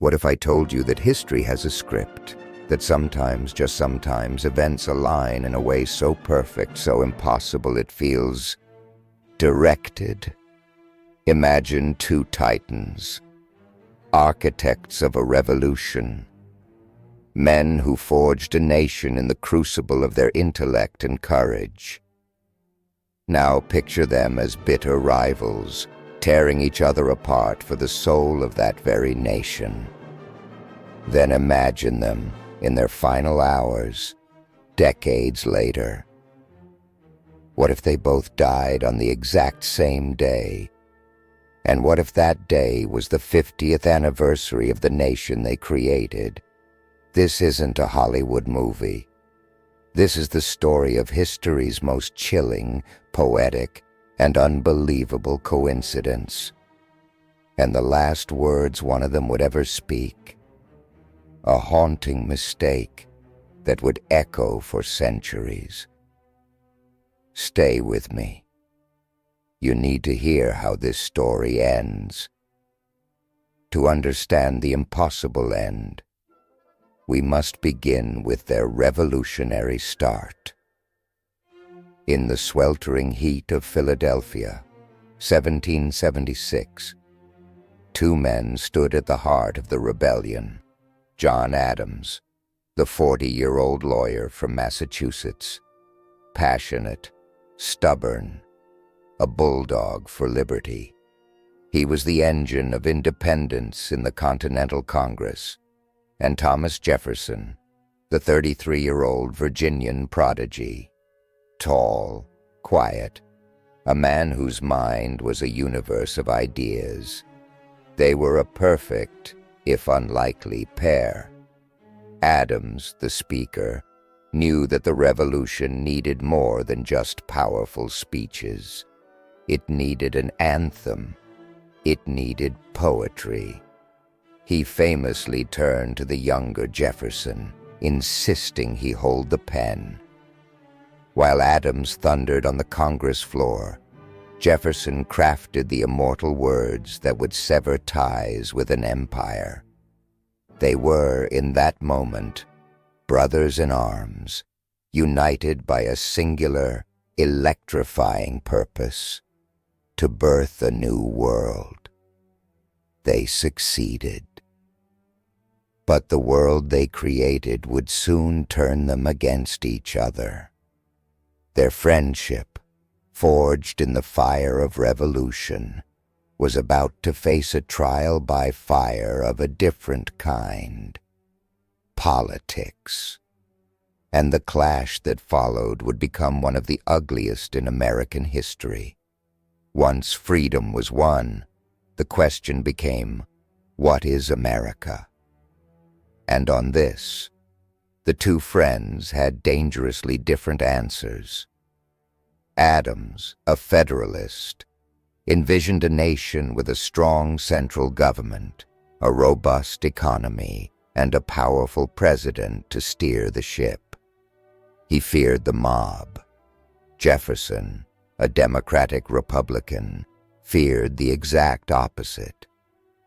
What if I told you that history has a script, that sometimes, just sometimes, events align in a way so perfect, so impossible it feels directed? Imagine two titans, architects of a revolution, men who forged a nation in the crucible of their intellect and courage. Now picture them as bitter rivals, tearing each other apart for the soul of that very nation. Then imagine them in their final hours, decades later. What if they both died on the exact same day? And what if that day was the 50th anniversary of the nation they created? This isn't a Hollywood movie. This is the story of history's most chilling, poetic, and unbelievable coincidence. And the last words one of them would ever speak, a haunting mistake that would echo for centuries. Stay with me. You need to hear how this story ends. To understand the impossible end, we must begin with their revolutionary start. In the sweltering heat of Philadelphia, 1776, two men stood at the heart of the rebellion. John Adams, the 40-year-old lawyer from Massachusetts, passionate, stubborn, a bulldog for liberty. He was the engine of independence in the Continental Congress. And Thomas Jefferson, the 33-year-old Virginian prodigy, tall, quiet, a man whose mind was a universe of ideas. They were a perfect, if unlikely, pair. Adams, the speaker, knew that the revolution needed more than just powerful speeches. It needed an anthem. It needed poetry. He famously turned to the younger Jefferson, insisting he hold the pen. While Adams thundered on the Congress floor, Jefferson crafted the immortal words that would sever ties with an empire. They were, in that moment, brothers in arms, united by a singular, electrifying purpose: to birth a new world. They succeeded. But the world they created would soon turn them against each other. Their friendship, forged in the fire of revolution, was about to face a trial by fire of a different kind: politics. And the clash that followed would become one of the ugliest in American history. Once freedom was won, the question became, what is America? And on this, the two friends had dangerously different answers. Adams, a federalist, envisioned a nation with a strong central government, a robust economy, and a powerful president to steer the ship. He feared the mob. Jefferson, a Democratic Republican, feared the exact opposite.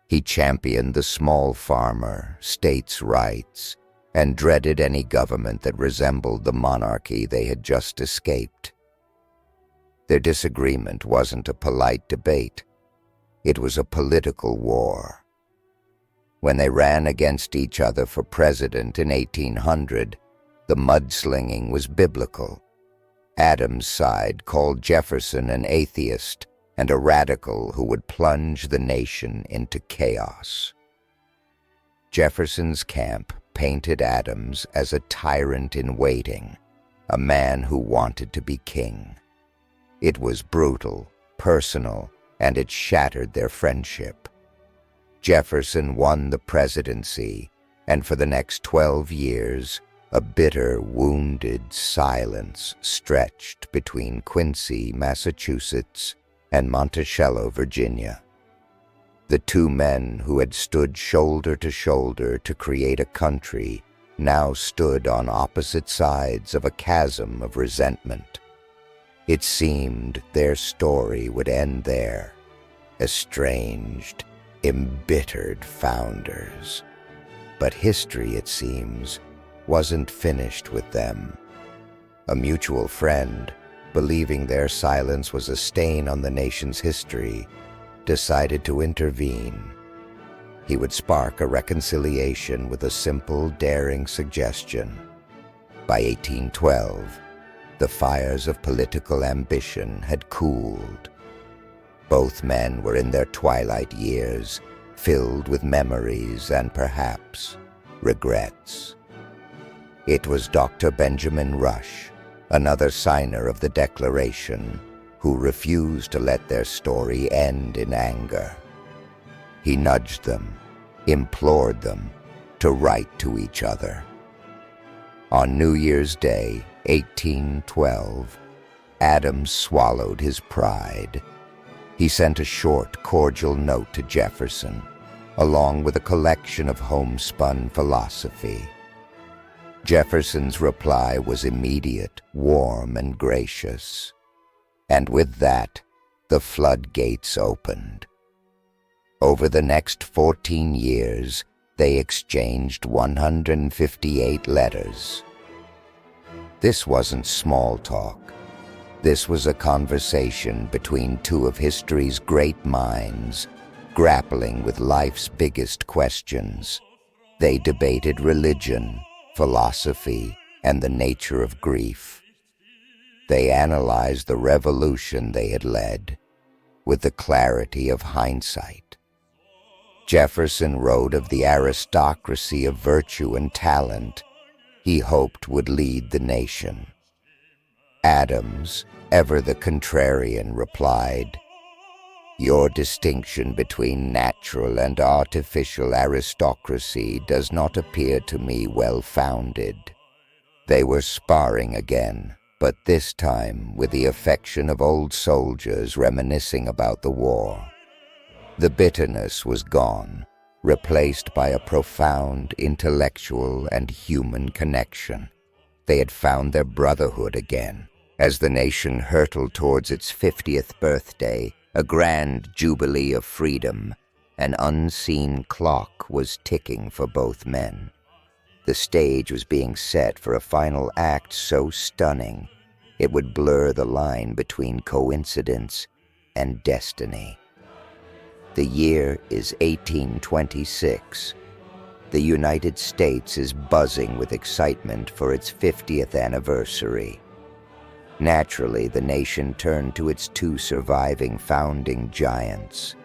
He championed the small farmer, states' rights, and dreaded any government that resembled the monarchy they had just escaped. Their disagreement wasn't a polite debate. It was a political war. When they ran against each other for president in 1800, the mudslinging was biblical. Adams' side called Jefferson an atheist and a radical who would plunge the nation into chaos. Jefferson's camp painted Adams as a tyrant in waiting, a man who wanted to be king. It was brutal, personal, and it shattered their friendship. Jefferson won the presidency, and for the next 12 years, a bitter, wounded silence stretched between Quincy, Massachusetts, and Monticello, Virginia. The two men who had stood shoulder to shoulder to create a country now stood on opposite sides of a chasm of resentment. It seemed their story would end there, estranged, embittered founders. But history, it seems, wasn't finished with them. A mutual friend, believing their silence was a stain on the nation's history, decided to intervene. He would spark a reconciliation with a simple, daring suggestion. By 1812, the fires of political ambition had cooled. Both men were in their twilight years, filled with memories and perhaps regrets. It was Dr. Benjamin Rush, another signer of the Declaration, who refused to let their story end in anger. He nudged them, implored them to write to each other. On New Year's Day, 1812, Adams swallowed his pride. He sent a short, cordial note to Jefferson, along with a collection of homespun philosophy. Jefferson's reply was immediate, warm, and gracious. And with that, the floodgates opened. Over the next 14 years, they exchanged 158 letters. This wasn't small talk. This was a conversation between two of history's great minds, grappling with life's biggest questions. They debated religion, philosophy, and the nature of grief. They analyzed the revolution they had led with the clarity of hindsight. Jefferson wrote of the aristocracy of virtue and talent he hoped would lead the nation. Adams, ever the contrarian, replied, "Your distinction between natural and artificial aristocracy does not appear to me well-founded." They were sparring again, but this time with the affection of old soldiers reminiscing about the war. The bitterness was gone, replaced by a profound intellectual and human connection. They had found their brotherhood again. As the nation hurtled towards its 50th birthday, a grand jubilee of freedom, an unseen clock was ticking for both men. The stage was being set for a final act so stunning it would blur the line between coincidence and destiny. The year is 1826. The United States is buzzing with excitement for its 50th anniversary. Naturally, the nation turned to its two surviving founding giants,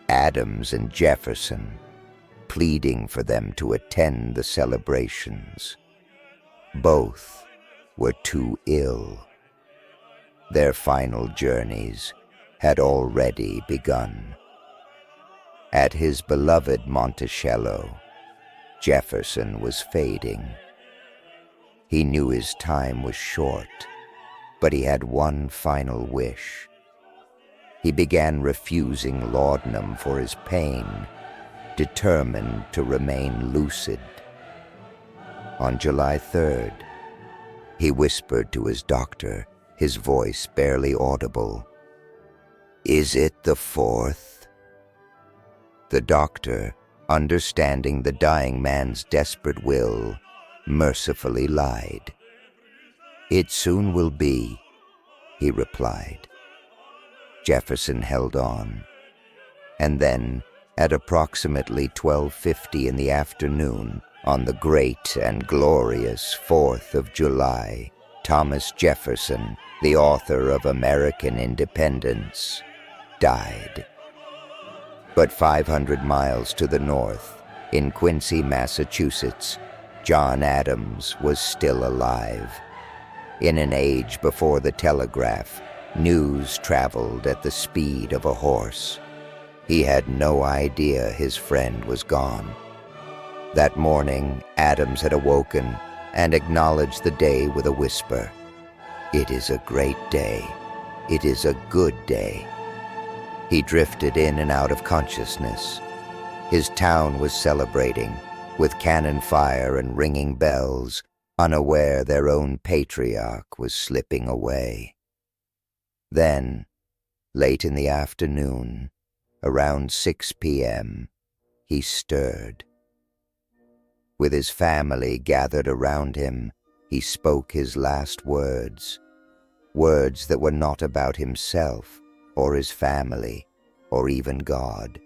Adams and Jefferson, pleading for them to attend the celebrations. Both were too ill. Their final journeys had already begun. At his beloved Monticello, Jefferson was fading. He knew his time was short, but he had one final wish. He began refusing laudanum for his pain, determined to remain lucid. On July 3rd, he whispered to his doctor, his voice barely audible, "Is it the 4th?" The doctor, understanding the dying man's desperate will, mercifully lied. "It soon will be," he replied. Jefferson held on, and then, at approximately 12:50 in the afternoon, on the great and glorious 4th of July, Thomas Jefferson, the author of American Independence, died. But 500 miles to the north, in Quincy, Massachusetts, John Adams was still alive. In an age before the telegraph, news traveled at the speed of a horse. He had no idea his friend was gone. That morning, Adams had awoken and acknowledged the day with a whisper. "It is a great day. It is a good day." He drifted in and out of consciousness. His town was celebrating, with cannon fire and ringing bells, unaware their own patriarch was slipping away. Then, late in the afternoon, Around 6 p.m., he stirred. With his family gathered around him, he spoke his last words, words that were not about himself or his family or even God.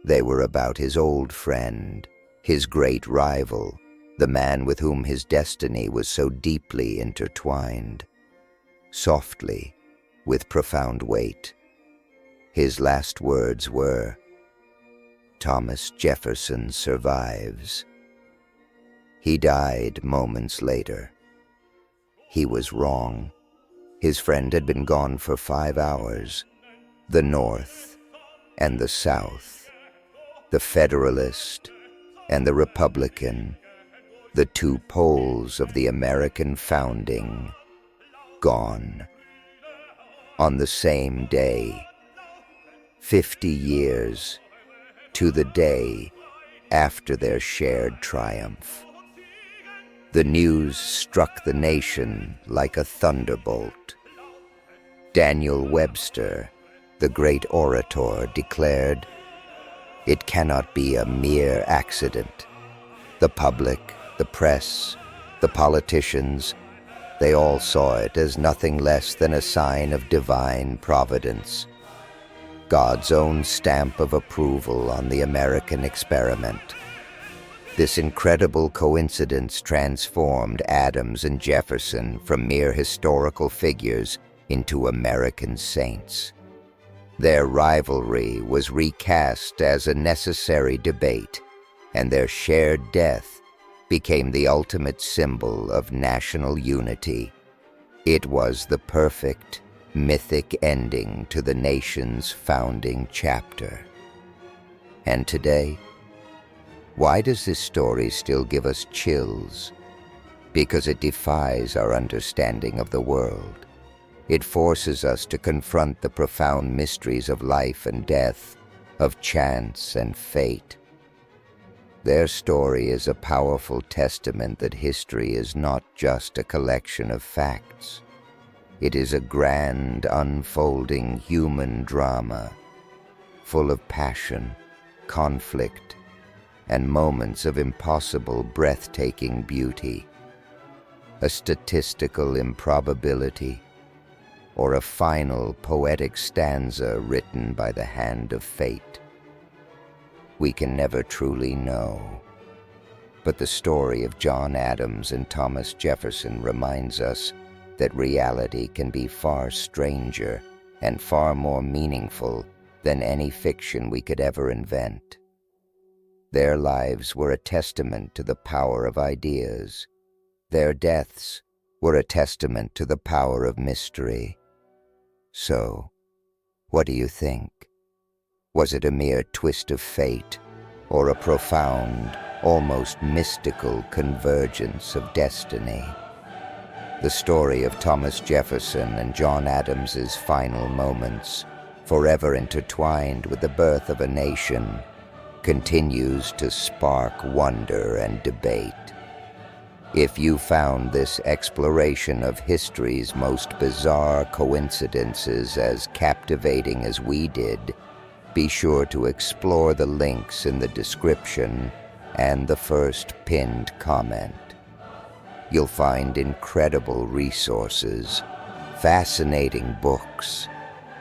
They were about his old friend, his great rival, the man with whom his destiny was so deeply intertwined. Softly, with profound weight, his last words were, "Thomas Jefferson survives." He died moments later. He was wrong. His friend had been gone for 5 hours. The North and the South, the Federalist and the Republican, the two poles of the American founding, gone. On the same day, 50 years to the day after their shared triumph. The news struck the nation like a thunderbolt. Daniel Webster, the great orator, declared, "It cannot be a mere accident." The public, the press, the politicians, they all saw it as nothing less than a sign of divine providence, God's own stamp of approval on the American experiment. This incredible coincidence transformed Adams and Jefferson from mere historical figures into American saints. Their rivalry was recast as a necessary debate, and their shared death became the ultimate symbol of national unity. It was the perfect, mythic ending to the nation's founding chapter. And today, why does this story still give us chills? Because it defies our understanding of the world. It forces us to confront the profound mysteries of life and death, of chance and fate. Their story is a powerful testament that history is not just a collection of facts. It is a grand, unfolding human drama, full of passion, conflict, and moments of impossible, breathtaking beauty. A statistical improbability, or a final poetic stanza written by the hand of fate. We can never truly know. But the story of John Adams and Thomas Jefferson reminds us that reality can be far stranger and far more meaningful than any fiction we could ever invent. Their lives were a testament to the power of ideas. Their deaths were a testament to the power of mystery. So, what do you think? Was it a mere twist of fate, or a profound, almost mystical convergence of destiny? The story of Thomas Jefferson and John Adams's final moments, forever intertwined with the birth of a nation, continues to spark wonder and debate. If you found this exploration of history's most bizarre coincidences as captivating as we did, be sure to explore the links in the description and the first pinned comment. You'll find incredible resources, fascinating books,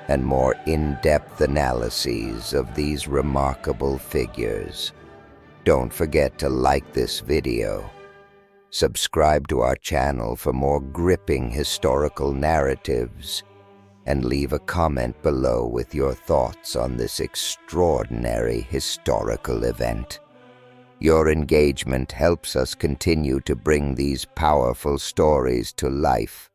and more in-depth analyses of these remarkable figures. Don't forget to like this video, subscribe to our channel for more gripping historical narratives, and leave a comment below with your thoughts on this extraordinary historical event. Your engagement helps us continue to bring these powerful stories to life.